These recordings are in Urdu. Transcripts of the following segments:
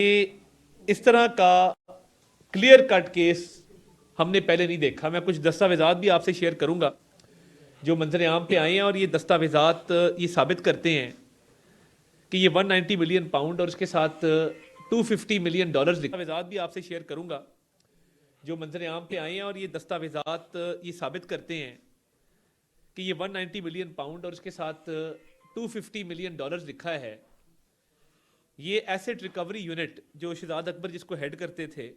اس طرح کا کلیئر کٹ کیس ہم نے پہلے نہیں دیکھا. میں کچھ دستاویزات بھی آپ سے شیئر کروں گا جو منظر عام پہ آئے ہیں، اور یہ دستاویزات یہ ثابت کرتے ہیں کہ یہ 190 ملین پاؤنڈ اور اس کے ساتھ 250 ملین ڈالرز دستاویزات بھی آپ سے شیئر کروں گا جو منظر عام پہ آئے ہیں، اور یہ دستاویزات یہ ثابت کرتے ہیں کہ یہ 190 ملین پاؤنڈ اور اس کے ساتھ 250 ملین ڈالرز لکھا ہے. یہ ایسٹ ریکوری یونٹ جو شہزاد اکبر جس کو ہیڈ کرتے تھے،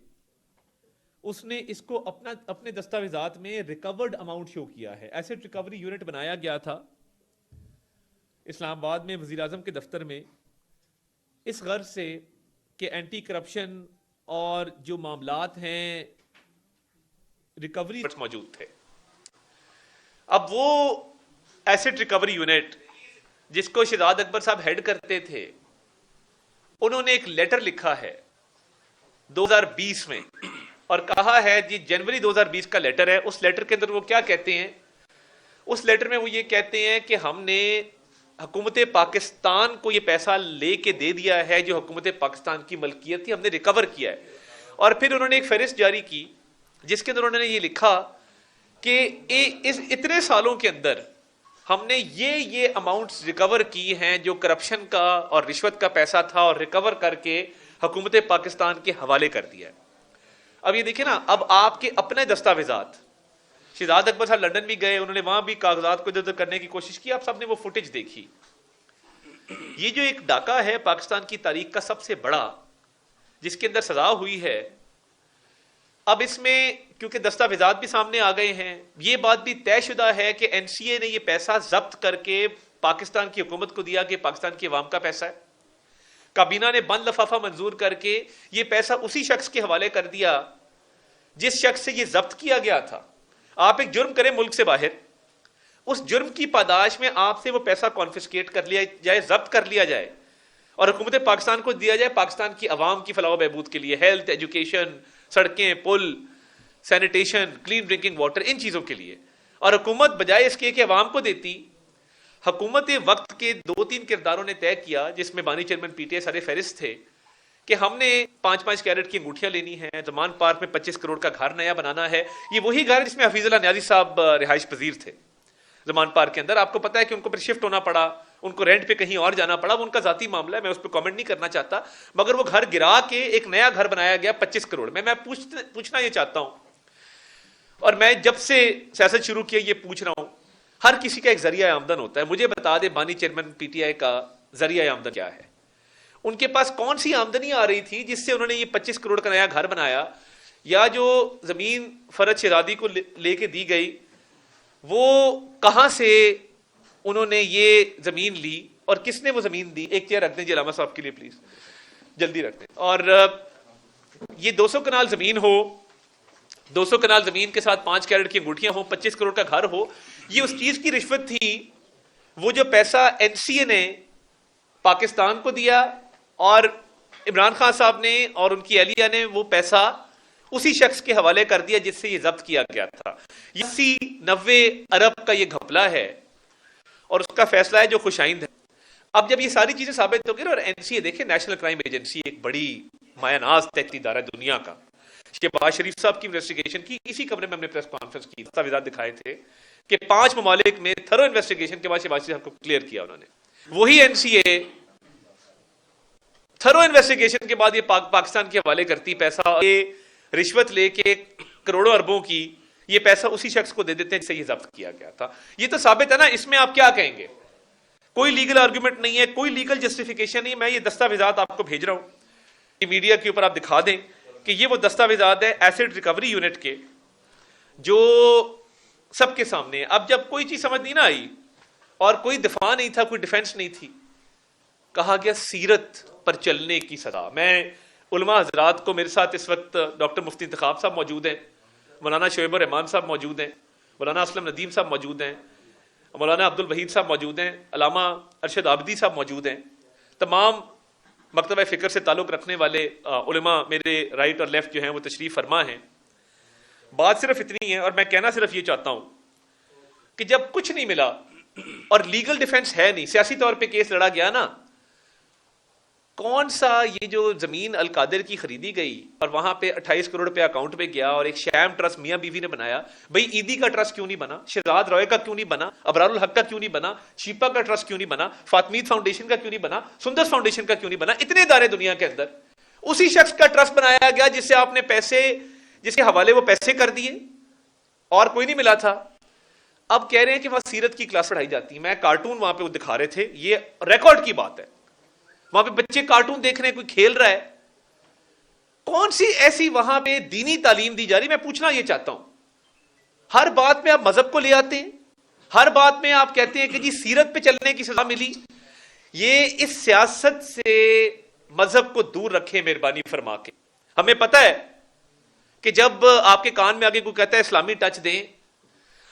اس نے اس کو اپنے دستاویزات میں ریکورڈ اماؤنٹ شو کیا ہے. ایسٹ ریکوری یونٹ بنایا گیا تھا اسلام آباد میں وزیر اعظم کے دفتر میں اس غرض سے کہ اینٹی کرپشن اور جو معاملات ہیں ریکوری موجود تھے. اب وہ ایسٹ ریکوری یونٹ جس کو شہزاد اکبر صاحب ہیڈ کرتے تھے، انہوں نے ایک لیٹر لکھا ہے 2020 میں اور کہا ہے جی جنوری 2020 کا لیٹر ہے. اس لیٹر کے اندر وہ کیا کہتے ہیں؟ اس لیٹر میں وہ یہ کہتے ہیں کہ ہم نے حکومت پاکستان کو یہ پیسہ لے کے دے دیا ہے جو حکومت پاکستان کی ملکیت تھی، ہم نے ریکور کیا ہے. اور پھر انہوں نے ایک فہرست جاری کی جس کے اندر انہوں نے یہ لکھا کہ اس اتنے سالوں کے اندر ہم نے یہ اماؤنٹس ریکور کی ہیں جو کرپشن کا اور رشوت کا پیسہ تھا، اور ریکور کر کے حکومت پاکستان کے حوالے کر دیا ہے. اب یہ دیکھیں نا، اب آپ کے اپنے دستاویزات، شہزاد اکبر صاحب لندن بھی گئے، انہوں نے وہاں بھی کاغذات کو ادھر ادھر کرنے کی کوشش کی، آپ سب نے وہ فوٹیج دیکھی. یہ جو ایک ڈاکہ ہے پاکستان کی تاریخ کا سب سے بڑا جس کے اندر سزا ہوئی ہے، اب اس میں کیونکہ دستاویزات بھی سامنے آ گئے ہیں، یہ بات بھی طے شدہ ہے کہ این سی اے نے یہ پیسہ ضبط کر کے پاکستان کی حکومت کو دیا کہ پاکستان کی عوام کا پیسہ ہے. کابینہ نے بند لفافہ منظور کر کے یہ پیسہ اسی شخص کے حوالے کر دیا جس شخص سے یہ ضبط کیا گیا تھا. آپ ایک جرم کریں ملک سے باہر، اس جرم کی پاداش میں آپ سے وہ پیسہ کانفسکیٹ کر لیا جائے، ضبط کر لیا جائے اور حکومت پاکستان کو دیا جائے پاکستان کی عوام کی فلاح و بہبود کے لیے، ہیلتھ، ایجوکیشن، سڑکیں، پل، سینیٹیشن، کلین ڈرنکنگ واٹر، ان چیزوں کے لیے. اور حکومت بجائے اس کے کہ عوام کو دیتی، حکومت وقت کے 2-3 کرداروں نے طے کیا جس میں بانی چیئرمین پی ٹی آئی سارے فہرست تھے کہ ہم نے 5-5 کیرٹ کی انگوٹھیاں لینی ہیں، زمان پارک میں 25 کروڑ کا گھر نیا بنانا ہے. یہ وہی گھر جس میں حفیظ اللہ نیازی صاحب رہائش پذیر تھے زمان پارک کے اندر. آپ کو پتا ہے کہ ان کو پھر شفٹ ہونا پڑا، ان کو رینٹ پہ کہیں اور جانا پڑا، وہ ان کا ذاتی معاملہ ہے، میں اس پہ کامنٹ نہیں کرنا چاہتا. مگر وہ گھر گرا کے ایک نیا گھر بنایا گیا 25 کروڑ میں. میں پوچھنا یہ چاہتا ہوں، اور میں جب سے سیاست شروع کی یہ پوچھ رہا ہوں، ہر کسی کا ایک ذریعہ آمدن ہوتا ہے. مجھے بتا دے بانی چیئرمین پی ٹی آئی کا ذریعہ آمدن کیا ہے؟ ان کے پاس کون سی آمدنی آ رہی تھی جس سے انہوں نے یہ 25 کروڑ کا نیا گھر بنایا؟ یا جو زمین فرد شہزادی کو لے کے دی گئی، وہ کہاں سے انہوں نے یہ زمین لی اور کس نے وہ زمین دی؟ ایک چیئر رکھ دیں جی علامہ صاحب کے لیے پلیز، جلدی رکھ دیں. اور یہ 200 کنال زمین ہو، 200 کنال زمین کے ساتھ 5 کیرٹ کی انگوٹھیاں ہوں، 25 کروڑ کا گھر ہو، یہ اس چیز کی رشوت تھی. وہ جو پیسہ این سی اے نے پاکستان کو دیا اور عمران خان صاحب نے اور ان کی اہلیہ نے وہ پیسہ اسی شخص کے حوالے کر دیا جس سے یہ ضبط کیا گیا تھا. 80-90 ارب کا یہ گھپلا ہے اور اس کا فیصلہ ہے جو خوش آئند ہے. اب جب یہ ساری چیزیں ثابت ہو گئی، اور این سی اے دیکھیں نیشنل کرائم ایجنسی ایک بڑی مایہ ناز تحقیقی ادارہ دنیا کا، شہباز شریف صاحب کی انویسٹیگیشن کی، اسی کمرے میں ہم نے پریس کانفرنس کی، دستاویزات دکھائے تھے کہ 5 ممالک میں تھرو انویسٹیگیشن کے بعد شہباز شریف صاحب کو کلیئر کیا انہوں نے. وہی این سی اے تھرو انویسٹیگیشن کے بعد یہ پاکستان کے حوالے کرتی پیسہ، یہ رشوت لے کے کروڑوں اربوں کی یہ پیسہ اسی شخص کو دے دیتے ہیں جس سے یہ ضبط کیا گیا تھا. یہ تو ثابت ہے نا، اس میں آپ کیا کہیں گے؟ کوئی لیگل آرگومنٹ نہیں ہے، کوئی لیگل جسٹیفیکیشن نہیں. میں یہ دستاویزات آپ کو بھیج رہا ہوں کہ میڈیا کے اوپر آپ دکھا دیں کہ یہ وہ دستاویزات ہیں ایسڈ ریکوری یونٹ کے جو سب کے سامنے ہے. اب جب کوئی چیز سمجھ نہیں نہ آئی اور کوئی دفاع نہیں تھا، کوئی ڈیفنس نہیں تھی، کہا گیا سیرت پر چلنے کی سزا. میں علماء حضرات کو، میرے ساتھ اس وقت ڈاکٹر مفتی انتخاب صاحب موجود ہیں، مولانا شعیب الرحمان صاحب موجود ہیں، مولانا اسلم ندیم صاحب موجود ہیں، مولانا عبد الوحید صاحب موجود ہیں، علامہ ارشد عابدی صاحب موجود ہیں. تمام مکتبہ فکر سے تعلق رکھنے والے علماء میرے رائٹ اور لیفٹ جو ہیں وہ تشریف فرما ہیں. بات صرف اتنی ہے، اور میں کہنا صرف یہ چاہتا ہوں کہ جب کچھ نہیں ملا اور لیگل ڈیفنس ہے نہیں، سیاسی طور پہ کیس لڑا گیا نا، کون سا یہ جو زمین القادر کی خریدی گئی اور وہاں پہ 28 کروڑ روپے اکاؤنٹ پہ گیا اور ایک شیم ٹرسٹ میاں بیوی نے بنایا، بھائی عیدی کا ٹرسٹ کیوں نہیں بنا، شہزاد روئے کا کیوں نہیں بنا، ابرار الحق کا کیوں نہیں بنا، شیپا کا ٹرسٹ کیوں نہیں بنا، فاطمید فاؤنڈیشن کا کیوں نہیں بنا، سندر فاؤنڈیشن کا کیوں نہیں بنا؟ اتنے ادارے دنیا کے اندر، اسی شخص کا ٹرسٹ بنایا گیا جس سے آپ نے پیسے، جس کے حوالے وہ پیسے کر دیے اور کوئی نہیں ملا تھا۔ اب کہہ رہے ہیں کہ وہاں سیرت کی کلاس پڑھائی جاتی ہے، میں کارٹون وہاں پہ وہ دکھا رہے تھے، یہ ریکارڈ کی بات ہے، وہاں پہ بچے کارٹون دیکھ رہے ہیں، کوئی کھیل رہا ہے، کون سی ایسی وہاں پہ دینی تعلیم دی جا رہی؟ میں پوچھنا یہ چاہتا ہوں، ہر بات میں آپ مذہب کو لے آتے ہیں، ہر بات میں آپ کہتے ہیں کہ جی سیرت پہ چلنے کی سزا ملی۔ یہ اس سیاست سے مذہب کو دور رکھے مہربانی فرما کے۔ ہمیں پتہ ہے کہ جب آپ کے کان میں آگے کوئی کہتا ہے اسلامی ٹچ دیں،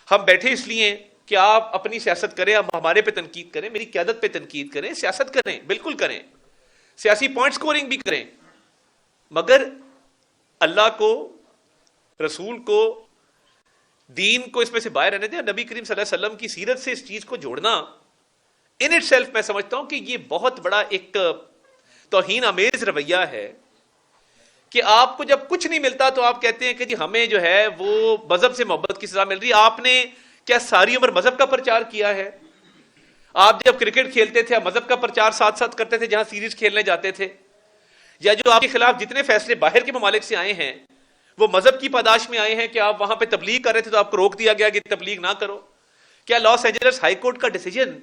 ہم بیٹھے اس لیے کہ آپ اپنی سیاست کریں، آپ ہمارے پہ تنقید کریں، میری قیادت پہ تنقید کریں، سیاست کریں، بالکل کریں، سیاسی پوائنٹ سکورنگ بھی کریں، مگر اللہ کو، رسول کو، دین کو اس میں سے باہر رہنے دیں۔ نبی کریم صلی اللہ علیہ وسلم کی سیرت سے اس چیز کو جوڑنا ان اٹ سیلف میں سمجھتا ہوں کہ یہ بہت بڑا ایک توہین آمیز رویہ ہے کہ آپ کو جب کچھ نہیں ملتا تو آپ کہتے ہیں کہ جی ہمیں جو ہے وہ مذہب سے محبت کی سزا مل رہی ہے۔ آپ نے کیا ساری عمر مذہب کا پرچار کیا ہے؟ آپ جب کرکٹ کھیلتے تھے آپ مذہب کا پرچار ساتھ ساتھ کرتے تھے جہاں سیریز کھیلنے جاتے تھے؟ یا جو آپ کے خلاف جتنے فیصلے باہر کے ممالک سے آئے ہیں وہ مذہب کی پاداش میں آئے ہیں کہ آپ وہاں پہ تبلیغ کر رہے تھے تو آپ کو روک دیا گیا کہ تبلیغ نہ کرو؟ کیا لاس اینجلس ہائی کورٹ کا ڈیسیجن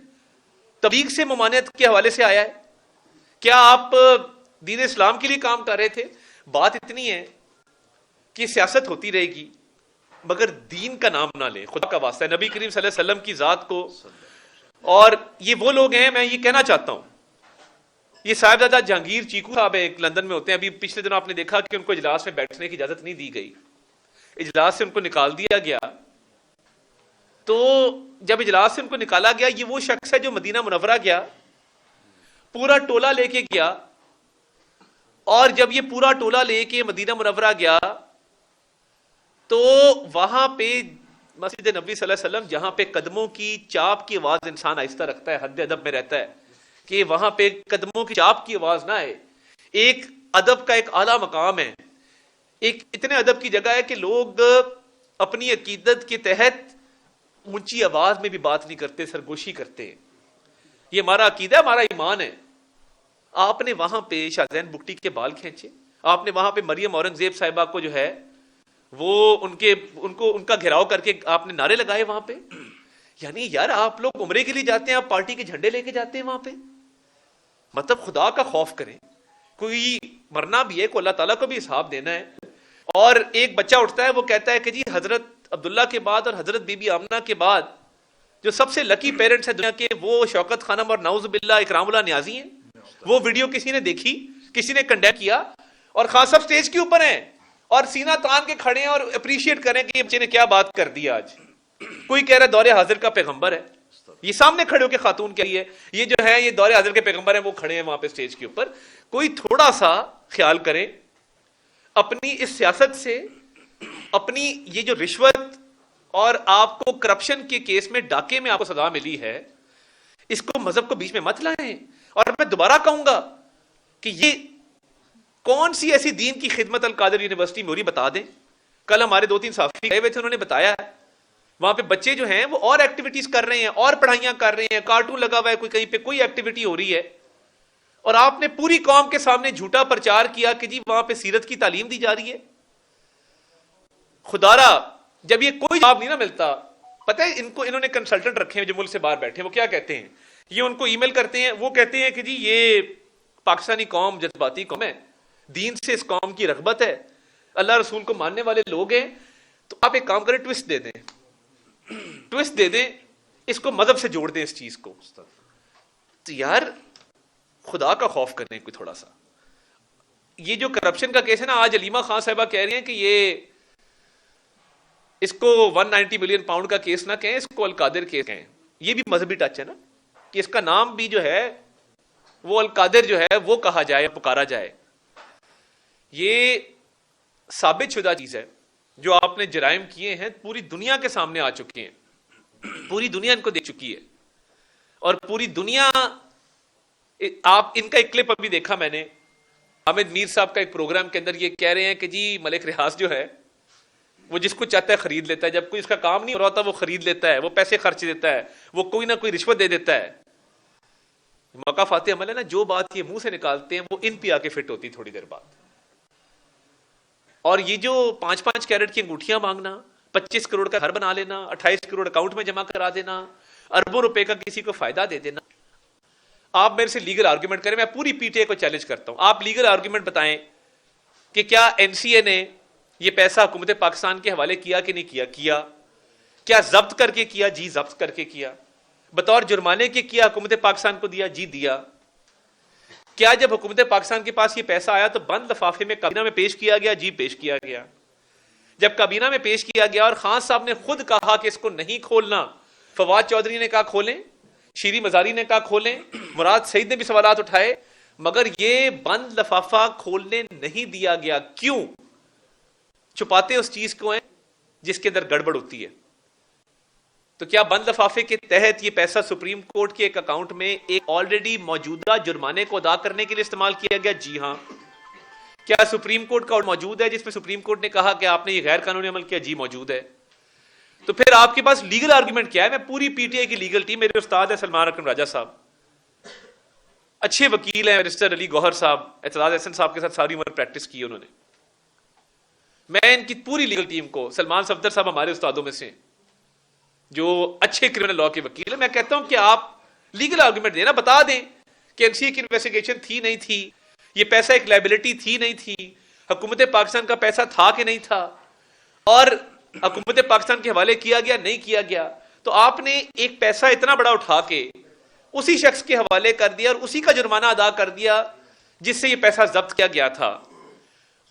تبلیغ سے ممانعت کے حوالے سے آیا ہے؟ کیا آپ دین اسلام کے لیے کام کر رہے تھے؟ بات اتنی ہے کہ سیاست ہوتی رہے گی مگر دین کا نام نہ لیں، خدا کا واسطہ ہے، نبی کریم صلی اللہ علیہ وسلم کی ذات کو۔ اور یہ وہ لوگ ہیں، میں یہ کہنا چاہتا ہوں، یہ صاحبزادہ جہانگیر چیکو صاحب ایک لندن میں ہوتے ہیں، ابھی پچھلے دنوں آپ نے دیکھا کہ ان کو اجلاس میں بیٹھنے کی اجازت نہیں دی گئی، اجلاس سے ان کو نکال دیا گیا۔ تو جب اجلاس سے ان کو نکالا گیا، یہ وہ شخص ہے جو مدینہ منورہ گیا، پورا ٹولہ لے کے گیا، اور جب یہ پورا ٹولہ لے کے مدینہ منورہ گیا تو وہاں پہ مسجد نبوی صلی اللہ علیہ وسلم جہاں پہ قدموں کی چاپ کی آواز انسان آہستہ رکھتا ہے، حد ادب میں رہتا ہے کہ وہاں پہ قدموں کی چاپ کی آواز نہ آئے، ایک ادب کا ایک اعلیٰ مقام ہے، ایک اتنے ادب کی جگہ ہے کہ لوگ اپنی عقیدت کے تحت اونچی آواز میں بھی بات نہیں کرتے، سرگوشی کرتے ہیں۔ یہ ہمارا عقیدہ ہے، ہمارا ایمان ہے۔ آپ نے وہاں پہ شاہ زین بگٹی کے بال کھینچے، آپ نے وہاں پہ مریم اورنگزیب صاحبہ کو جو ہے وہ ان کا گھیراؤ کر کے آپ نے نعرے لگائے وہاں پہ۔ یعنی یار آپ لوگ عمرے کے لیے جاتے ہیں، آپ پارٹی کے جھنڈے لے کے جاتے ہیں وہاں پہ؟ مطلب خدا کا خوف کریں، کوئی مرنا بھی ہے، کو اللہ تعالیٰ کو بھی حساب دینا ہے۔ اور ایک بچہ اٹھتا ہے وہ کہتا ہے کہ جی حضرت عبداللہ کے بعد اور حضرت بی بی آمنہ کے بعد جو سب سے لکی پیرنٹس ہیں دنیا کے وہ شوکت خانم اور نعوذ باللہ اکرام اللہ نیازی ہیں۔ وہ ویڈیو کسی نے دیکھی، کسی نے کنڈیم کیا، اور خان صاحب سٹیج کے اوپر ہیں اور سینہ تان کے کھڑے ہیں اور اپریشیٹ کریں کہ یہ بچے نے کیا بات کر دی آج۔ کوئی کہہ رہا ہے دور حاضر کا پیغمبر ہے، یہ سامنے کھڑے ہو کے خاتون کہہ رہی ہے یہ جو ہے یہ دور حاضر کے پیغمبر ہیں، وہ کھڑے ہیں وہاں پہ سٹیج کے اوپر۔ کوئی تھوڑا سا خیال کریں اپنی اس سیاست سے، اپنی یہ جو رشوت اور آپ کو کرپشن کے کیس میں ڈاکے میں آپ کو سزا ملی ہے، اس کو مذہب کو بیچ میں مت لائیں۔ اور میں دوبارہ کہوں گا کہ یہ کون سی ایسی دین کی خدمت القادر یونیورسٹی میں ہو رہی بتا دیں۔ کل ہمارے 2-3 صحافی گئے ہوئے تھے، انہوں نے بتایا ہے وہاں پہ بچے جو ہیں وہ اور ایکٹیویٹیز کر رہے ہیں، اور پڑھائیاں کر رہے ہیں، کارٹون لگا ہوا ہے، کوئی کہیں پہ کوئی ایکٹیویٹی ہو رہی ہے، اور آپ نے پوری قوم کے سامنے جھوٹا پرچار کیا کہ جی وہاں پہ سیرت کی تعلیم دی جا رہی ہے۔ خدارا جب یہ کوئی جواب نہیں نہ ملتا، پتہ ہے انہوں نے کنسلٹنٹ رکھے ہیں جو ملک سے باہر بیٹھے ہیں، وہ کیا کہتے ہیں، یہ ان کو ای میل کرتے ہیں، وہ کہتے ہیں کہ جی یہ پاکستانی قوم جذباتی قوم ہے، دین سے اس قوم کی رغبت ہے، اللہ رسول کو ماننے والے لوگ ہیں، تو آپ ایک کام کریں، ٹوسٹ دے دیں، ٹوسٹ دے دیں، اس کو مذہب سے جوڑ دیں اس چیز کو۔ تو یار خدا کا خوف کریں کوئی تھوڑا سا۔ یہ جو کرپشن کا کیس ہے نا، آج علیمہ خان صاحبہ کہہ رہی ہیں کہ یہ اس کو 190 ملین پاؤنڈ کا کیس نہ کہیں، اس کو القادر کیس کہیں۔ یہ بھی مذہبی ٹچ ہے نا کہ اس کا نام بھی جو ہے وہ القادر جو ہے وہ کہا جائے، پکارا جائے۔ یہ ثابت شدہ چیز ہے، جو آپ نے جرائم کیے ہیں پوری دنیا کے سامنے آ چکے ہیں، پوری دنیا ان کو دیکھ چکی ہے، اور پوری دنیا آپ ان کا ایک کلپ ابھی دیکھا میں نے، حامد میر صاحب کا ایک پروگرام کے اندر یہ کہہ رہے ہیں کہ جی ملک ریاض جو ہے وہ جس کو چاہتا ہے خرید لیتا ہے، جب کوئی اس کا کام نہیں ہو رہا ہوتا وہ خرید لیتا ہے، وہ پیسے خرچ دیتا ہے، وہ کوئی نہ کوئی رشوت دے دیتا ہے۔ موقع فاتح عمل ہے نا، جو بات یہ منہ سے نکالتے ہیں وہ ان پہ آ کے فٹ ہوتی تھوڑی دیر بعد۔ اور یہ جو 5 کیرٹ کی انگوٹھیاں مانگنا، 25 کروڑ کا گھر بنا لینا، 28 کروڑ اکاؤنٹ میں جمع کرا دینا، اربوں روپے کا کسی کو فائدہ دے دینا۔ آپ میرے سے لیگل آرگومنٹ کریں، میں پوری پی ٹی اے کو چیلنج کرتا ہوں، آپ لیگل آرگومنٹ بتائیں کہ کیا این سی اے نے یہ پیسہ حکومت پاکستان کے حوالے کیا کہ نہیں کیا؟ کیا ضبط کر کے کیا؟ جی ضبط کر کے کیا۔ بطور جرمانے کے کیا حکومت پاکستان کو دیا؟ جی دیا۔ کیا جب حکومت پاکستان کے پاس یہ پیسہ آیا تو بند لفافے میں کابینہ میں پیش کیا گیا؟ جی پیش کیا گیا۔ جب کابینہ میں پیش کیا گیا اور خان صاحب نے خود کہا کہ اس کو نہیں کھولنا، فواد چودھری نے کہا کھولیں، شیری مزاری نے کہا کھولیں، مراد سعید نے بھی سوالات اٹھائے، مگر یہ بند لفافہ کھولنے نہیں دیا گیا۔ کیوں؟ چھپاتے اس چیز کو ہیں جس کے اندر گڑبڑ ہوتی ہے۔ تو کیا بند لفافے کے تحت یہ پیسہ سپریم کورٹ کے ایک اکاؤنٹ میں ایک آلریڈی موجودہ جرمانے کو ادا کرنے کے لیے استعمال کیا گیا؟ جی ہاں۔ کیا سپریم کورٹ کا موجود ہے جس میں سپریم کورٹ نے کہا کہ آپ نے یہ غیر قانونی عمل کیا؟ جی موجود ہے۔ تو پھر آپ کے پاس لیگل آرگومنٹ کیا ہے؟ میں پوری پی ٹی آئی کی لیگل ٹیم، میرے استاد ہے سلمان اکرم راجہ صاحب، اچھے وکیل ہیں، بیرسٹر علی گوہر صاحب، اعتزاز احسن صاحب کے ساتھ ساری عمر پریکٹس کی انہوں نے، میں ان کی پوری لیگل ٹیم کو، سلمان صفدر صاحب ہمارے استادوں میں سے جو اچھے کرمنل لاء کے وکیل ہیں، میں کہتا ہوں کہ آپ لیگل آرگومنٹ دیں نا، بتا دیں کہ این سی اے کی انویسٹیگیشن تھی نہیں تھی، یہ پیسہ ایک لائبلٹی تھی نہیں تھی، حکومت پاکستان کا پیسہ تھا کہ نہیں تھا، اور حکومت پاکستان کے حوالے کیا گیا نہیں کیا گیا۔ تو آپ نے ایک پیسہ اتنا بڑا اٹھا کے اسی شخص کے حوالے کر دیا اور اسی کا جرمانہ ادا کر دیا جس سے یہ پیسہ ضبط کیا گیا تھا،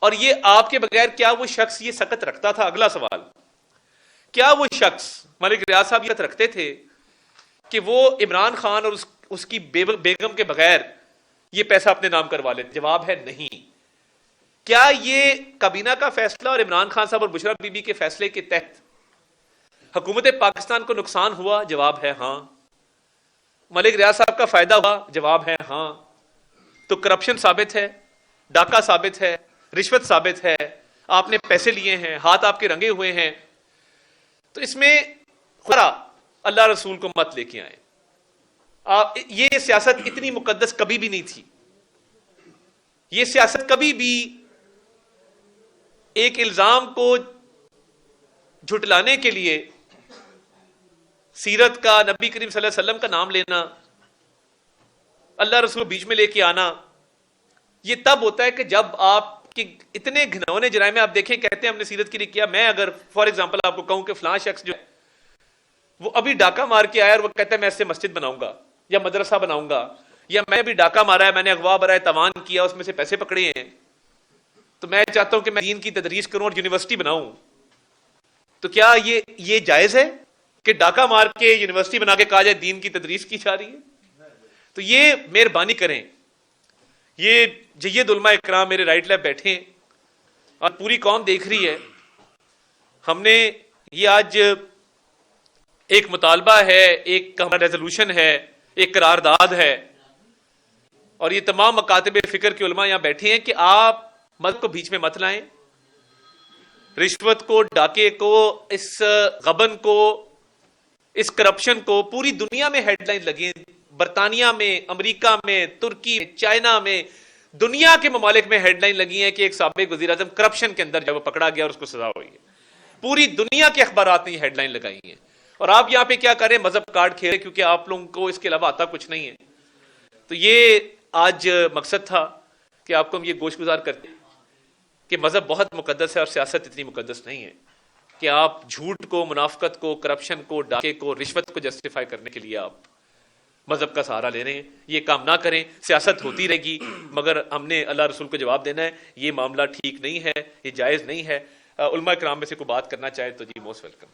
اور یہ آپ کے بغیر کیا وہ شخص یہ سکت رکھتا تھا؟ اگلا سوال، کیا وہ شخص ملک ریاض صاحب یہ رکھتے تھے کہ وہ عمران خان اور اس کی بیگم کے بغیر یہ پیسہ اپنے نام کروا لیتے؟ جواب ہے نہیں۔ کیا یہ کابینہ کا فیصلہ اور عمران خان صاحب اور بشرا بی بی کے فیصلے کے تحت حکومت پاکستان کو نقصان ہوا؟ جواب ہے ہاں۔ ملک ریاض صاحب کا فائدہ ہوا؟ جواب ہے ہاں۔ تو کرپشن ثابت ہے، ڈاکہ ثابت ہے، رشوت ثابت ہے، آپ نے پیسے لیے ہیں، ہاتھ آپ کے رنگے ہوئے ہیں، تو اس میں خدا اللہ رسول کو مت لے کے آئیں۔ یہ سیاست اتنی مقدس کبھی بھی نہیں تھی، یہ سیاست کبھی بھی ایک الزام کو جھٹلانے کے لیے سیرت کا، نبی کریم صلی اللہ علیہ وسلم کا نام لینا، اللہ رسول بیچ میں لے کے آنا، یہ تب ہوتا ہے کہ جب آپ کی اتنے گھنونے جرائم میں آپ دیکھیں، کہتے ہیں ہم نے سیرت کے لیے کیا۔ میں اگر فار ایگزامپل آپ کو کہوں کہ فلاں شخص جو ہے وہ ابھی ڈاکہ مار کے آیا اور وہ کہتا ہے میں اس سے مسجد بناؤں گا یا مدرسہ بناؤں گا، یا میں ابھی ڈاکہ مارا ہے، میں نے اغوا برائے تاوان کیا، اس میں سے پیسے پکڑے ہیں، تو میں چاہتا ہوں کہ میں دین کی تدریس کروں اور یونیورسٹی بناؤں، تو کیا یہ جائز ہے کہ ڈاکہ مار کے یونیورسٹی بنا کے کہا جائے دین کی تدریس کی جا رہی ہے؟ تو یہ مہربانی کریں، یہ جید علماء اکرام میرے رائٹ لیفٹ بیٹھے ہیں اور پوری قوم دیکھ رہی ہے، ہم نے یہ آج ایک مطالبہ ہے، ایک ریزولوشن ہے، ایک قرارداد ہے، اور یہ تمام مکاتب فکر کے علماء یہاں بیٹھے ہیں کہ آپ مذہب کو بیچ میں مت لائیں، رشوت کو، ڈاکے کو، اس غبن کو، اس کرپشن کو پوری دنیا میں ہیڈ لائن لگی ہیں، برطانیہ میں، امریکہ میں، ترکی میں، چائنا میں، دنیا کے ممالک میں ہیڈ لائن لگی ہیں کہ ایک سابق وزیر اعظم کرپشن کے اندر جب وہ پکڑا گیا اور اس کو سزا ہوئی ہے، پوری دنیا کے اخبارات نے یہ ہیڈ لائن لگائی ہیں، اور آپ یہاں پہ کیا کریں؟ مذہب کارڈ کھیلے، کیونکہ آپ لوگوں کو اس کے علاوہ آتا کچھ نہیں ہے۔ تو یہ آج مقصد تھا کہ آپ کو ہم یہ گوش گزار کرتے کہ مذہب بہت مقدس ہے اور سیاست اتنی مقدس نہیں ہے کہ آپ جھوٹ کو، منافقت کو، کرپشن کو، ڈاکے کو، رشوت کو جسٹیفائی کرنے کے لیے آپ مذہب کا سہارا لے رہے ہیں۔ یہ کام نہ کریں، سیاست ہوتی رہے گی، مگر ہم نے اللہ رسول کو جواب دینا ہے، یہ معاملہ ٹھیک نہیں ہے، یہ جائز نہیں ہے۔ علماء کرام میں سے کوئی بات کرنا چاہے تو جی موسٹ ویلکم۔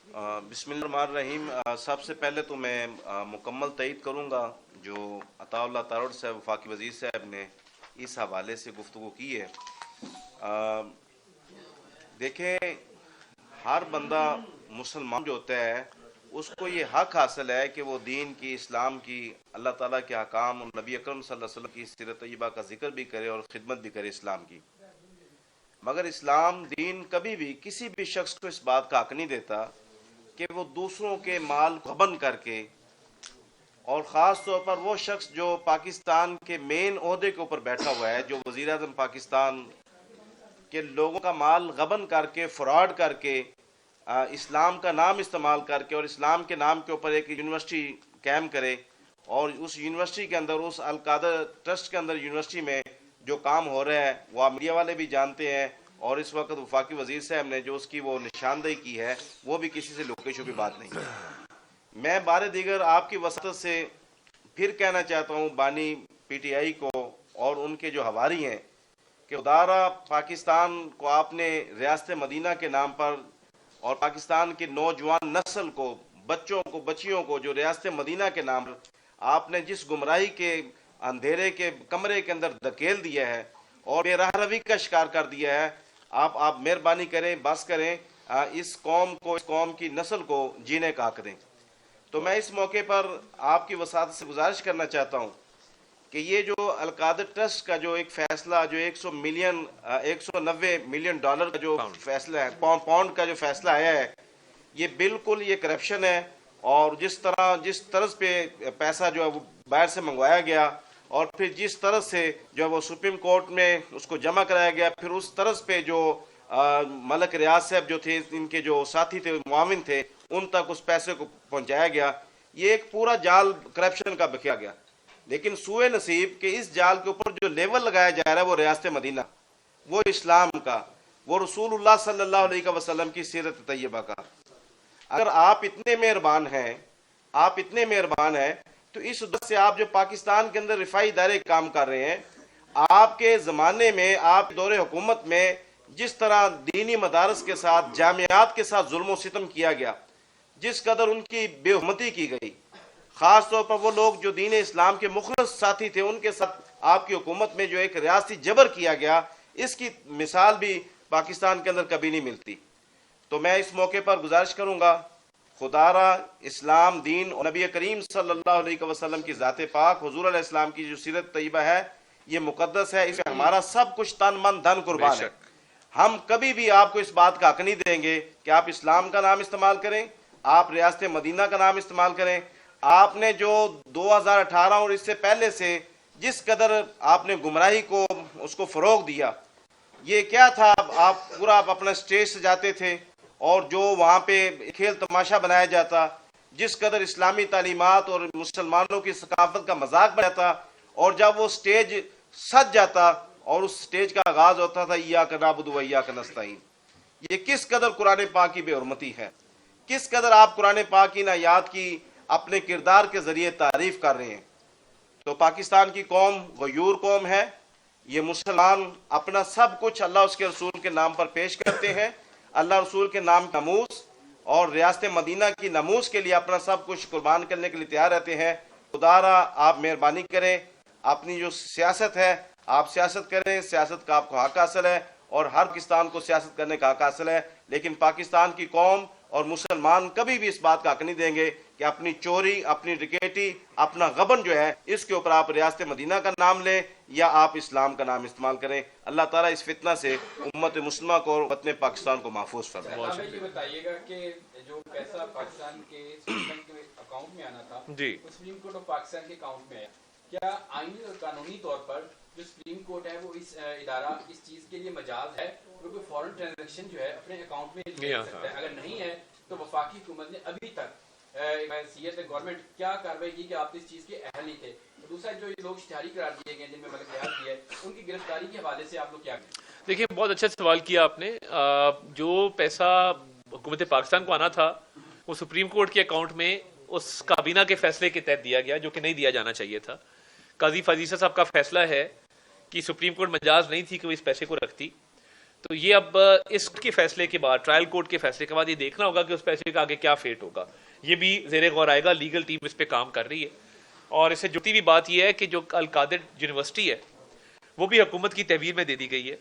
بسم اللہ الرحمن الرحیم۔ سب سے پہلے تو میں مکمل تائید کروں گا جو عطا اللہ تارڑ صاحب، وفاقی وزیر صاحب نے اس حوالے سے گفتگو کی ہے۔ دیکھیں، ہر بندہ مسلمان جو ہوتا ہے اس کو یہ حق حاصل ہے کہ وہ دین کی، اسلام کی، اللہ تعالیٰ کے احکام اور نبی اکرم صلی اللہ علیہ وسلم کی سیرت طیبہ کا ذکر بھی کرے اور خدمت بھی کرے اسلام کی. مگر اسلام دین کبھی بھی کسی بھی شخص کو اس بات کا حق نہیں دیتا کہ وہ دوسروں کے مال کو غبن کر کے، اور خاص طور پر وہ شخص جو پاکستان کے مین عہدے کے اوپر بیٹھا ہوا ہے، جو وزیر اعظم پاکستان کے، لوگوں کا مال غبن کر کے، فراڈ کر کے، اسلام کا نام استعمال کر کے اور اسلام کے نام کے اوپر ایک یونیورسٹی قائم کرے، اور اس یونیورسٹی کے اندر، اس القادر ٹرسٹ کے اندر یونیورسٹی میں جو کام ہو رہا ہے وہ میڈیا والے بھی جانتے ہیں، اور اس وقت وفاقی وزیر صاحب نے جو اس کی وہ نشاندہی کی ہے وہ بھی کسی سے لوکے چھپی بات نہیں ہے. میں بارے دیگر آپ کی وسعت سے پھر کہنا چاہتا ہوں بانی پی ٹی آئی کو اور ان کے جو حواری ہیں کہ خدارا پاکستان کو آپ نے ریاست مدینہ کے نام پر اور پاکستان کی نوجوان نسل کو، بچوں کو، بچیوں کو جو ریاست مدینہ کے نام پر آپ نے جس گمراہی کے اندھیرے کے کمرے کے اندر دھکیل دیا ہے اور بے راہ روی کا شکار کر دیا ہے، آپ مہربانی کریں، بس کریں، اس قوم کو، اس قوم کی نسل کو جینے کا حق دیں. تو میں اس موقع پر آپ کی وسعت سے گزارش کرنا چاہتا ہوں کہ یہ جو القادر ٹرسٹ کا جو ایک فیصلہ، جو 190 ملین ڈالر کا جو فیصلہ ہے، پاؤنڈ کا جو فیصلہ آیا ہے، یہ بالکل یہ کرپشن ہے. اور جس طرز پہ پیسہ جو ہے وہ باہر سے منگوایا گیا، اور پھر جس طرح سے جو ہے وہ سپریم کورٹ میں اس کو جمع کرایا گیا، پھر اس طرز پہ جو ملک ریاض صاحب جو تھے، ان کے جو ساتھی تھے، معاون تھے، ان تک اس پیسے کو پہنچایا گیا. یہ ایک پورا جال کرپشن کا بکھیا گیا. لیکن سوئے نصیب کہ اس جال کے اوپر جو لیول لگایا جا رہا ہے وہ ریاست مدینہ، وہ اسلام کا، وہ رسول اللہ صلی اللہ علیہ وسلم کی سیرت طیبہ کا. اگر آپ اتنے مہربان ہیں تو اس وجہ سے آپ جو پاکستان کے اندر رفائی ادارے کام کر رہے ہیں، آپ کے زمانے میں، آپ دور حکومت میں جس طرح دینی مدارس کے ساتھ، جامعات کے ساتھ ظلم و ستم کیا گیا، جس قدر ان کی بے حرمتی کی گئی، خاص طور پر وہ لوگ جو دین اسلام کے مخلص ساتھی تھے، ان کے ساتھ آپ کی حکومت میں جو ایک ریاستی جبر کیا گیا، اس کی مثال بھی پاکستان کے اندر کبھی نہیں ملتی. تو میں اس موقع پر گزارش کروں گا، خدارا اسلام دین اور نبی کریم صلی اللہ علیہ وسلم کی ذات پاک، حضور علیہ السلام کی جو سیرت طیبہ ہے، یہ مقدس ہے، اس میں ہمارا سب کچھ تن من دھن قربان ہے. ہم کبھی بھی آپ کو اس بات کا حق نہیں دیں گے کہ آپ اسلام کا نام استعمال کریں، آپ ریاست مدینہ کا نام استعمال کریں. آپ نے جو 2018 اور اس سے پہلے سے جس قدر آپ نے گمراہی کو، اس کو فروغ دیا، یہ کیا تھا؟ آپ پورا اپنا سٹیج سجاتے تھے اور جو وہاں پہ کھیل تماشا بنایا جاتا، جس قدر اسلامی تعلیمات اور مسلمانوں کی ثقافت کا مذاق بنایا تھا، اور جب وہ سٹیج سج جاتا اور اس سٹیج کا آغاز ہوتا تھا ایاک نعبد و ایاک نستعین، یہ کس قدر قرآن پاک کی بے حرمتی ہے، کس قدر آپ قرآن پاک کی آیات کی اپنے کردار کے ذریعے تعریف کر رہے ہیں. تو پاکستان کی قوم غیور قوم ہے. یہ مسلمان اپنا سب کچھ اللہ اس کے رسول کے نام پر پیش کرتے ہیں، اللہ رسول کے نام کا ناموس اور ریاست مدینہ کی ناموس کے لیے اپنا سب کچھ قربان کرنے کے لیے تیار رہتے ہیں. خدارا آپ مہربانی کریں، اپنی جو سیاست ہے آپ سیاست کریں، سیاست کا آپ کو حق حاصل ہے اور ہر پاکستان کو سیاست کرنے کا حق حاصل ہے. لیکن پاکستان کی قوم اور مسلمان کبھی بھی اس بات کا حق نہیں دیں گے کہ اپنی چوری، اپنی ڈکیٹی، اپنا غبن جو ہے، اس کے اوپر آپ ریاست مدینہ کا نام لیں یا آپ اسلام کا نام استعمال کریں. اللہ تعالیٰ اس فتنہ سے امت مسلمہ کو اور وطن پاکستان کو محفوظ فرمائے. یہ بتائیے گا کہ جو پیسہ پاکستان کے اکاؤنٹ میں آنا تھا، جی، وہ سپریم کورٹ آف پاکستان کے اکاؤنٹ میں آیا. کیا آئینی اور قانونی طور پر جو سپریم کورٹ ہے وہ اس ادارہ اس چیز کے لیے مجاز ہے وہ کوئی فورن ٹرانزیکشن جو ہے اپنے اکاؤنٹ میں لے سکتا ہے؟ اگر نہیں ہے تو وفاقی حکومت نے ابھی تک حیثیت گورنمنٹ کیا کارروائی کی کہ آپ اس چیز کے اہل نہیں تھے؟ دوسرا، جو لوگ اشتہاری قرار دیے گئے جن میں ملک لحاظ کی ہے، ان کی گرفتاری کے حوالے سے آپ لوگ کیا کہیں؟ دیکھیے بہت اچھا سوال کیا آپ نے. جو پیسہ حکومت پاکستان کو آنا تھا وہ سپریم کورٹ کے اکاؤنٹ میں اس کابینہ کے فیصلے کے تحت دیا گیا، جو کہ نہیں دیا جانا چاہیے تھا. قاضی فضیلہ صاحب کا فیصلہ ہے کہ سپریم کورٹ مجاز نہیں تھی کہ وہ اس پیسے کو رکھتی. تو یہ اب اس کے فیصلے کے بعد، ٹرائل کورٹ کے فیصلے کے بعد یہ دیکھنا ہوگا کہ اس پیسے کا آگے کیا فیٹ ہوگا. یہ بھی زیر غور آئے گا. لیگل ٹیم اس پہ کام کر رہی ہے. اور اس سے جڑتی ہوئی بات یہ ہے کہ جو القادر یونیورسٹی ہے وہ بھی حکومت کی تحویل میں دے دی گئی ہے.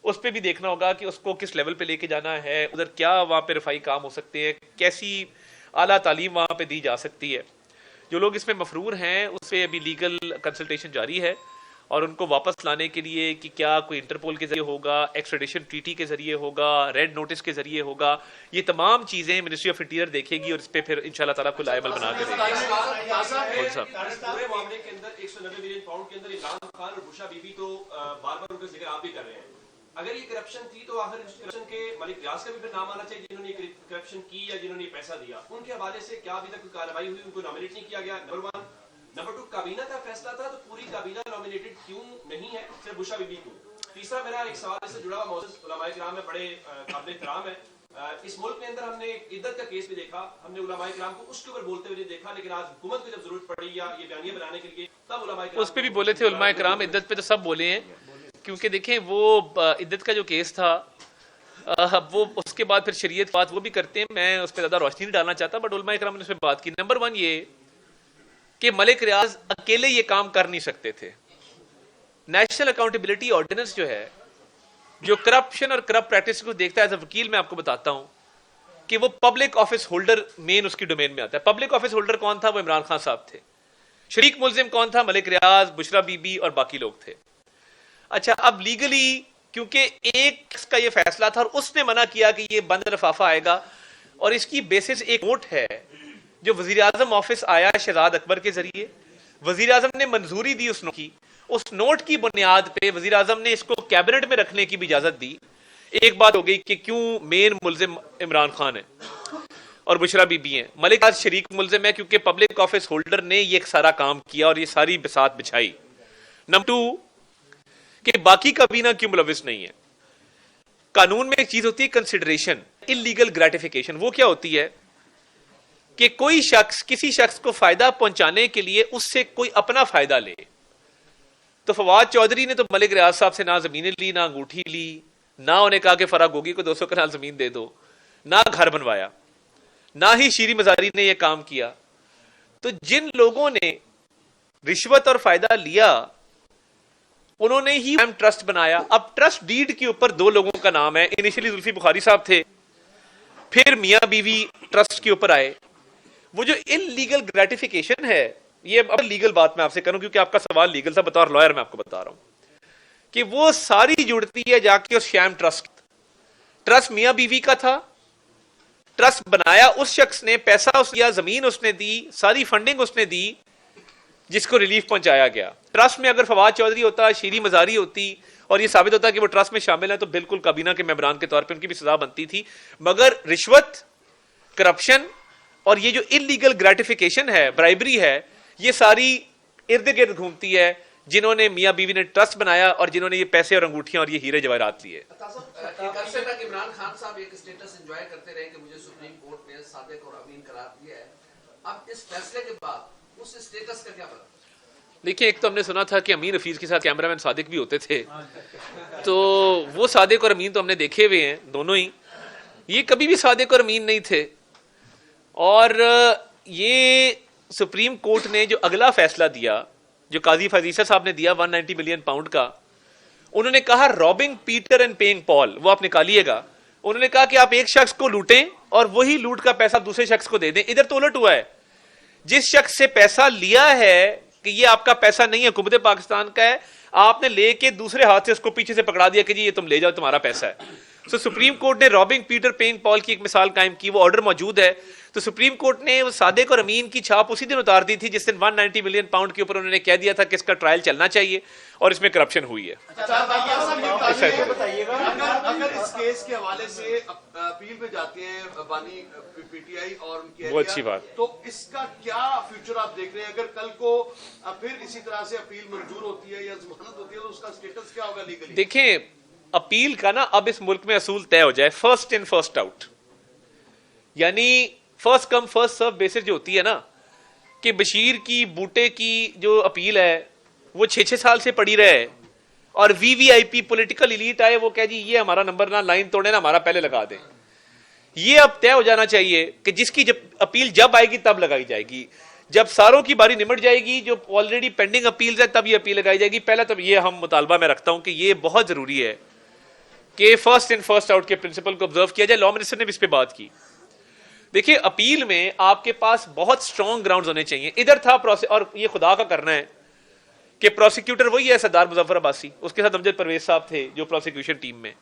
اس پہ بھی دیکھنا ہوگا کہ اس کو کس لیول پہ لے کے جانا ہے، ادھر کیا وہاں پہ رفائی کام ہو سکتے ہیں، کیسی اعلیٰ تعلیم وہاں پہ دی جا سکتی ہے. جو لوگ اس میں مفرور ہیں اس پہ ابھی لیگل کنسلٹیشن جاری ہے اور ان کو واپس لانے کے لیے کہ کیا کوئی انٹرپول کے ذریعے ہوگا, ایکسٹریڈیشن ٹریٹی کے ذریعے ہوگا, ریڈ نوٹس کے ذریعے ہوگا, یہ تمام چیزیں منسٹری آف انٹیریئر دیکھے گی اور اس پہ پھر انشاءاللہ تعالیٰ کل عمل بنا کے دے گی. پورے معاملے کے اندر 190 ملین پاؤنڈ کے اندر عمران خان اور بشرا بی بی تو بار بار ان کا ذکر آپ بھی کر رہے ہیں. اگر یہ کرپشن تھی تو آخر اس کرپشن کے ملک ریاض کا بھی پھر نام آنا چاہیے جنہوں نے کرپشن کی یا جنہوں نے پیسہ دیا. ان کے حوالے سے کیا ابھی تک کوئی کارروائی ہوئی, ان کو نامینیٹ نہیں کیا گیا؟ نمبر 1. نمبر 2, کابینہ کا فیصلہ تھا تو پوری کابینہ نامینیٹڈ کیوں نہیں ہے, صرف بشرا بی بی کیوں؟ تیسرا میرا ایک سوال سے جڑا ہوا معزز علماء کرام میں بڑے قابل احترام ہے. اس ملک میں اندر ہم نے عدت کا کیس بھی دیکھا, ہم نے علماء کرام کو اس کے اوپر بولتے ہوئے دیکھا, لیکن آج حکومت کو جب ضرورت پڑی یا یہ بیانیہ بنانے کے لیے تب علماء کرام اس پہ بھی بولے تھے علماء کرام. عدت پہ تو سب بولے ہیں کیونکہ دیکھیں وہ عدت کا جو کیس تھا وہ اس کے بعد پھر شریعت بات وہ بھی کرتے ہیں, میں اس پہ زیادہ روشنی نہیں ڈالنا چاہتا, بٹ علماء کرام نے اس پہ بات کی. نمبر 1 یہ کہ ملک ریاض اکیلے یہ کام کر نہیں سکتے تھے. نیشنل اکاؤنٹیبلٹی آرڈیننس جو ہے, جو کرپشن اور کرپٹ پریکٹس کو دیکھتا ہے, ایز اے وکیل میں آپ کو بتاتا ہوں کہ وہ پبلک آفس ہولڈر مین اس کی ڈومین میں آتا ہے. پبلک آفس ہولڈر کون تھا؟ وہ عمران خان صاحب تھے. شریک ملزم کون تھا؟ ملک ریاض, بشرا بی بی اور باقی لوگ تھے. اچھا, اب لیگلی کیونکہ ایک کا یہ فیصلہ تھا اور اس نے منع کیا کہ یہ بند لفافہ آئے گا, اور اس کی بیسس ایک نوٹ ہے جو وزیر اعظم آفس آیا شہزاد اکبر کے ذریعے, وزیر اعظم نے منظوری دی اس نوٹ کی, اس نوٹ کی بنیاد پہ وزیر اعظم نے اس کو کیبنٹ میں رکھنے کی بھی اجازت دی. ایک بات ہو گئی کہ کیوں مین ملزم عمران خان ہے اور بشرا بی بی ہیں, ملک ریاض شریک ملزم ہے کیونکہ پبلک آفس ہولڈر نے یہ سارا کام کیا اور یہ ساری بساط بچھائی. نمبر 2 کہ باقی کابینہ کیوں ملوث نہیں ہے. قانون میں ایک چیز ہوتی ہے کنسیڈریشن, انلیگل گریٹیفیکیشن. وہ کیا ہوتی ہے کہ کوئی شخص کسی شخص کو فائدہ پہنچانے کے لیے اس سے کوئی اپنا فائدہ لے. تو فواد چودھری نے تو ملک ریاض صاحب سے نہ زمینیں لی, نہ انگوٹھی لی, نہ انہیں کہا کہ فرا گوگی کو 200 کنال زمین دے دو, نہ گھر بنوایا, نہ ہی شیری مزاری نے یہ کام کیا. تو جن لوگوں نے رشوت اور فائدہ لیا انہوں نے ہی ٹرسٹ بنایا. اب ٹرسٹ ڈیڈ کے اوپر 2 لوگوں کا نام ہے. انیشلی زلفی بخاری صاحب تھے, پھر میاں بیوی ٹرسٹ کے اوپر آئے. وہ جو انلیگل گریٹیفیکیشن ہے, یہ اب لیگل بات میں آپ سے کروں کیونکہ آپ کا سوال لیگل تھا, بطور لائر میں آپ کو بتا رہا ہوں کہ وہ ساری جڑتی ہے جا کے اس شیم ٹرسٹ. ٹرسٹ میاں بیوی کا تھا, ٹرسٹ بنایا اس شخص نے, پیسہ اس دیا, زمین اس نے دی, ساری فنڈنگ اس نے دی جس کو ریلیف پہنچایا گیا. ٹرسٹ میں اگر فواد چودھری ہوتا, شیری مزاری ہوتی اور یہ ثابت ہوتا کہ وہ ٹرسٹ میں شامل ہیں, تو بالکل کابینہ کے ممبران کے طور پہ ان کی بھی سزا بنتی تھی. مگر رشوت, کرپشن اور یہ جو انلیگل گریٹیفیکیشن ہے, برائبری ہے, یہ ساری ارد گرد گھومتی ہے جنہوں نے میاں بیوی نے ٹرسٹ بنایا اور جنہوں نے یہ پیسے اور انگوٹھیاں اور یہ ہیرے جواہرات لیے. ایک عرصے تک عمران خان صاحب ایک اسٹیٹس انجوائے کرتے رہے کہ مجھے سپریم کورٹ نے صادق اور امین قرار دیا ہے. اب اس فیصلے کے بعد اس اسٹیٹس کا کیا مطلب؟ دیکھیں, ایک تو ہم نے سنا تھا کہ امین حفیظ کے ساتھ کیمرہ مین صادق بھی ہوتے تھے, تو وہ صادق اور امین تو ہم نے دیکھے ہوئے ہیں دونوں ہی. یہ کبھی بھی صادق اور امین نہیں تھے. اور یہ سپریم کورٹ نے جو اگلا فیصلہ دیا, جو قاضی فیضیسہ صاحب نے دیا 190 ملین پاؤنڈ کا, انہوں نے کہا رابنگ پیٹر اینڈ پیئنگ پال, وہ آپ نکالیے گا. انہوں نے کہا کہ آپ ایک شخص کو لوٹیں اور وہی لوٹ کا پیسہ دوسرے شخص کو دے دیں. ادھر تو الٹ ہوا ہے, جس شخص سے پیسہ لیا ہے کہ یہ آپ کا پیسہ نہیں ہے, حکومت پاکستان کا ہے, آپ نے لے کے دوسرے ہاتھ سے اس کو پیچھے سے پکڑا دیا کہ جی یہ تم لے جاؤ, تمہارا پیسہ ہے. سو سپریم کورٹ نے رابنگ پیٹر پیئنگ پال کی ایک مثال قائم کی, وہ آرڈر موجود ہے. تو سپریم کورٹ نے صادق اور امین کی چھاپ اسی دن اتار دی تھی جس دن 190 ملین پاؤنڈ کے اوپر انہوں نے کہہ دیا تھا کہ اس کا ٹرائل چلنا چاہیے اور اس میں کرپشن ہوئی ہے. اگر اس کیس کے حوالے سے اپیل پہ جاتے ہیں بانی پی ٹی آئی اور ان کی وہ اچھی بات, تو اس کا کیا فیوچر آپ دیکھ رہے ہیں؟ اگر کل کو پھر اسی طرح سے اپیل منظور ہوتی ہے یا ضمانت ہوتی ہے تو اس کا اسٹیٹس کیا ہوگا لیگلی؟ دیکھیں اپیل کا نا اب اس ملک میں اصول طے ہو جائے, فرسٹ ان فرسٹ آؤٹ, یعنی first come first serve basis جو ہوتی ہے نا, کہ بشیر کی بوٹے کی جو اپیل ہے وہ 6 سال سے پڑی رہے اور وی وی آئی پی پولیٹیکل ایلیٹ آئے, وہ کہہ جی یہ ہمارا نمبر نہ لائن توڑے نا, ہمارا پہلے لگا دیں. یہ اب طے ہو جانا چاہیے کہ جس کی جب اپیل جب آئے گی تب لگائی جائے گی, جب ساروں کی باری نمٹ جائے گی, جو آلریڈی پینڈنگ اپیلز ہے تب یہ اپیل لگائی جائے گی. پہلا تو یہ ہم مطالبہ میں رکھتا ہوں کہ یہ بہت ضروری ہے کہ فرسٹ ان فرسٹ آؤٹ کے پرنسپل کو آبزرو کیا جائے. لا منسٹر نے بھی اس پہ بات کی. دیکھیے اپیل میں آپ کے پاس بہت سٹرونگ گراؤنڈز ہونے چاہیے. ادھر تھا اور یہ خدا کا کرنا ہے کہ پروسیکیوٹر وہی ہے سردار مظفر عباسی, اس کے ساتھ امجد پرویز صاحب تھے جو پروسیکیوشن ٹیم میں.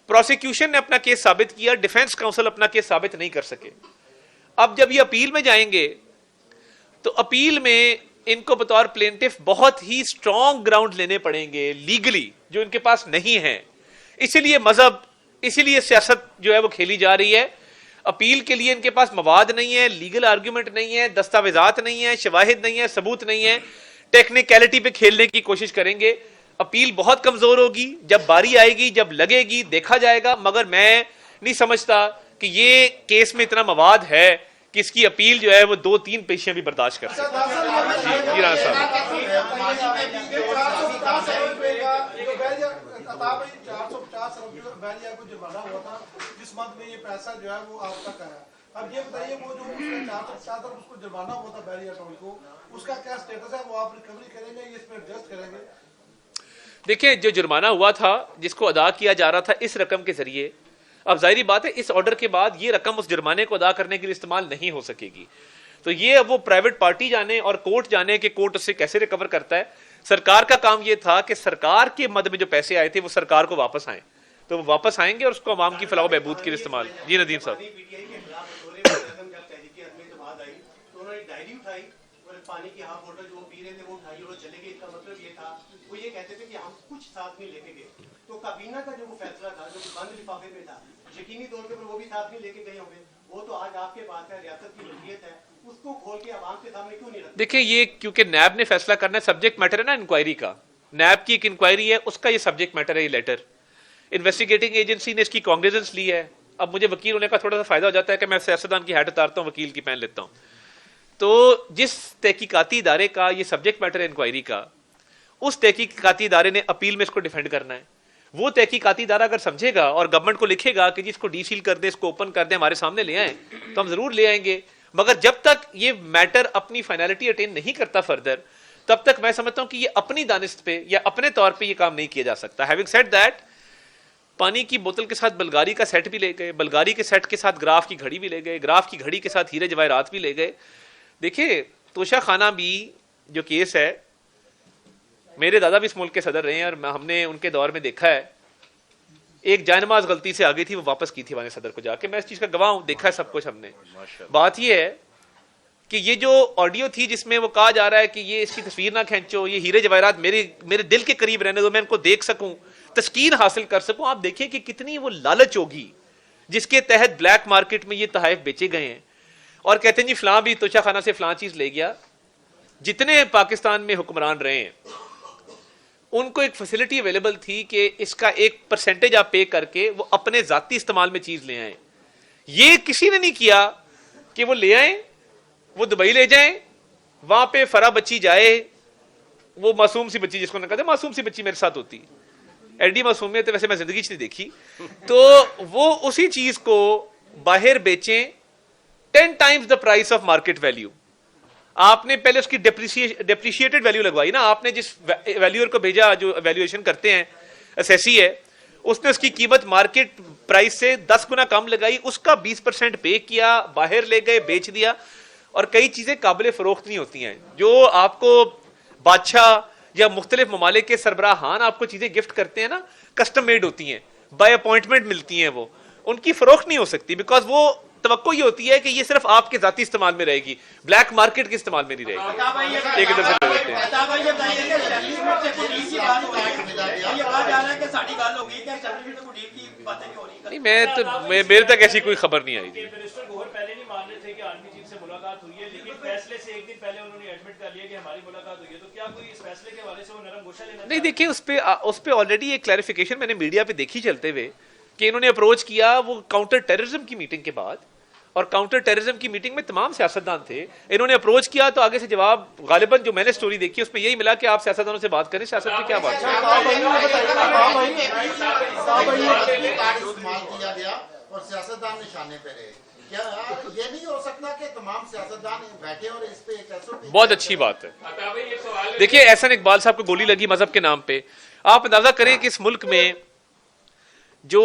پروسیکیوشن نے اپنا کیس ثابت کیا, ڈیفنس کاؤنسل اپنا کیس ثابت نہیں کر سکے. اب جب یہ اپیل میں جائیں گے تو اپیل میں ان کو بطور پلینٹف بہت ہی سٹرونگ گراؤنڈ لینے پڑیں گے لیگلی, جو ان کے پاس نہیں ہے. اسی لیے مذہب, اسی لیے سیاست جو ہے وہ کھیلی جا رہی ہے. اپیل کے لیے ان کے پاس مواد نہیں ہے, لیگل آرگومنٹ نہیں ہے, دستاویزات نہیں ہے, شواہد نہیں ہے, ثبوت نہیں ہے. ٹیکنیکلٹی پہ کھیلنے کی کوشش کریں گے. اپیل بہت کمزور ہوگی, جب باری آئے گی, جب لگے گی, دیکھا جائے گا. مگر میں نہیں سمجھتا کہ یہ کیس میں اتنا مواد ہے کہ اس کی اپیل جو ہے وہ 2-3 پیشیاں بھی برداشت کر سکتے. جی رانا صاحب, 450 ارب بیلیہ کو جرمانہ ہوا تھا جس منتھ میں یہ پیسہ جو ہے وہ آپ تک آیا. اب یہ بتائیے وہ جو 450 ارب اس کو جرمانہ ہوا تھا بیلیہ اکاؤنٹ کو, اس کا کیا سٹیٹس ہے, وہ آپ ریکوری کریں گے یا اس میں ایڈجسٹ کریں گے؟ دیکھیں جو جرمانہ ہوا تھا جس کو ادا کیا جا رہا تھا اس رقم کے ذریعے, اب ظاہری بات ہے اس آرڈر کے بعد یہ رقم اس جرمانے کو ادا کرنے کے لیے استعمال نہیں ہو سکے گی. تو یہ اب وہ پرائیویٹ پارٹی جانے اور کورٹ جانے کہ کورٹ اس سے کیسے ریکور کرتا ہے. سرکار کا کام یہ تھا کہ سرکار کے مد میں جو پیسے آئے تھے وہ سرکار کو واپس آئیں, تو وہ واپس آئیں گے اور اس کو عوام کی فلاح و بہبود کے لیے استعمال. جی ندیم صاحب, پانی کی ہاف بوتل جو پی رہے تھے وہ اٹھائی اور چلے گئے. اس کا مطلب یہ تھا وہ یہ کہتے تھے کہ ہم کچھ ساتھ میں لے کے گئے. تو کابینہ کا جو وہ فیصلہ تھا جو بند لفافے میں تھا, یقینی طور پر وہ بھی ساتھ میں لے کے گئے ہوں گے. وہ تو آج آپ کے پاس ہے, ریاست کی ملکیت ہے, اس کو کھول کے عوام کے سامنے کیوں نہیں رکھتے؟ دیکھیں یہ کیونکہ نیب نے فیصلہ کرنا ہے, سبجیکٹ میٹر ہے نا انکوائری کا. نیب کی ایک انکوائری ہے, اس کا یہ سبجیکٹ میٹر ہے. یہ لیٹر انویسٹیگیٹنگ ایجنسی نے اس کی کانگریزنس لی ہے. اب مجھے وکیل ہونے کا تھوڑا سا فائدہ ہو جاتا ہے کہ میں سیاستدان کی ہیٹ اتارتا ہوں, وکیل کی پہن لیتا ہوں. تو جس تحقیقاتی ادارے کا یہ سبجیکٹ میٹر ہے انکوائری کا, اس تحقیقاتی ادارے نے اپیل میں اس کو ڈیفینڈ کرنا ہے. وہ تحقیقاتی ادارہ اگر سمجھے گا اور گورنمنٹ کو لکھے گا کہ جس کو ڈی سیل کر دیں, اس کو اوپن کر دیں, ہمارے سامنے لے آئیں, تو ہم ضرور لے آئیں گے. مگر جب تک یہ میٹر اپنی فائنلٹی اٹین نہیں کرتا فردر, تب تک میں سمجھتا ہوں کہ یہ اپنی دانست پہ یا اپنے طور پہ یہ کام نہیں کیا جا سکتا. ہیونگ سیڈ دیٹ, پانی کی بوتل کے ساتھ بلغاری کا سیٹ بھی لے گئے, بلغاری کے سیٹ کے ساتھ گراف کی گھڑی بھی لے گئے, گراف کی گھڑی کے ساتھ ہیرے جواہرات بھی لے گئے. دیکھیے توشہ خانہ بھی جو کیس ہے, میرے دادا بھی اس ملک کے صدر رہے ہیں اور ہم نے ان کے دور میں دیکھا ہے, ایک جائنماز غلطی سے آ گئی تھی, وہ واپس کی تھی وہاں صدر کو جا کے. میں اس چیز کا گواہ ہوں, دیکھا ہے سب کچھ ہم نے. بات یہ ہے کہ یہ جو آڈیو تھی جس میں وہ کہا جا رہا ہے کہ یہ اس کی تصویر نہ کھینچو, یہ ہیرے جواہرات میرے دل کے قریب رہنے دو, میں ان کو دیکھ سکوں, تسکین حاصل کر سکوں. آپ دیکھیں کہ کتنی وہ لالچ ہوگی جس کے تحت بلیک مارکیٹ میں یہ تحائف بیچے گئے ہیں, اور کہتے ہیں جی فلاں بھی توشہ خانہ سے فلاں چیز لے گیا. جتنے پاکستان میں حکمران رہے ہیں ان کو ایک فیسلٹی اویلیبل تھی کہ اس کا 1% آپ پے کر کے وہ اپنے ذاتی استعمال میں چیز لے آئیں. یہ کسی نے نہیں کیا کہ وہ لے آئیں, وہ دبئی لے جائیں, وہاں پہ فرا بچی جائے, وہ معصوم سی بچی جس کو نہ کہتے, معصوم سی بچی میرے ساتھ ہوتی, ایڈی معصومیت ویسے میں زندگی چ نہیں دیکھی, تو وہ اسی چیز کو باہر بیچیں 10 times the price of market value. آپ نے پہلے اس کی ڈیپریشیٹڈ ویلیو لگوائی نا, آپ نے جس ویلیور کو بھیجا جو ویلیویشن کرتے ہیں, اسیسی ہے, اس نے اس کی قیمت مارکیٹ پرائس سے 10 گنا کم لگائی, اس کا 20% پے کیا, باہر لے گئے, بیچ دیا. اور کئی چیزیں قابل فروخت نہیں ہوتی ہیں, جو آپ کو بادشاہ یا مختلف ممالک کے سربراہان آپ کو چیزیں گفٹ کرتے ہیں نا, کسٹم میڈ ہوتی ہیں, بائی اپوائنٹمنٹ ملتی ہیں, وہ ان کی فروخت نہیں ہو سکتی, بیکاز وہ توقع یہ ہوتی ہے کہ یہ صرف آپ کے ذاتی استعمال میں رہے گی, بلیک مارکیٹ کے استعمال میں نہیں رہے گی. ایک ادھر سے لے لیتے ہیں. نہیں, میں تو میرے تک ایسی کوئی خبر نہیں آئی. منسٹر گوہر پہلے نہیں مان رہے تھے کہ آرمی چیف سے ملاقات ہوئی ہے, لیکن فیصلے سے ایک دن پہلے انہوں نے ایڈمٹ کر لیا کہ ہماری ملاقات ہوئی ہے, تو کیا کوئی اس فیصلے کے حوالے سے وہ نرم گوشہ لینا؟ نہیں دیکھیے, اس پہ آلریڈی ایک کلیریفیکیشن میں نے میڈیا پہ دیکھی چلتے ہوئے کہ انہوں نے اپروچ کیا وہ کاؤنٹر ٹیررزم کی میٹنگ کے بعد, اور کاؤنٹر ٹیررزم کی میٹنگ میں تمام سیاستدان تھے, انہوں نے اپروچ کیا تو آگے سے جواب غالباً جو میں نے سٹوری دیکھی اس میں یہی ملا کہ آپ سیاستدانوں سے بات کریں, سیاست میں کیا بات ہے. استعمال کیا گیا اور سیاستدان نشانے پہ رہے, کیا یہ نہیں ہو سکتا کہ تمام سیاستدان بیٹھے اور اس پہ ایک ایسا؟ بہت اچھی بات ہے. دیکھیے احسن اقبال صاحب کو گولی لگی مذہب کے نام پہ. آپ اندازہ کریں کہ اس ملک میں جو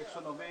190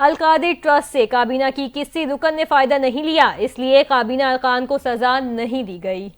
القادر ٹرسٹ سے کابینہ کی کسی رکن نے فائدہ نہیں لیا، اس لیے کابینہ ارکان کو سزا نہیں دی گئی۔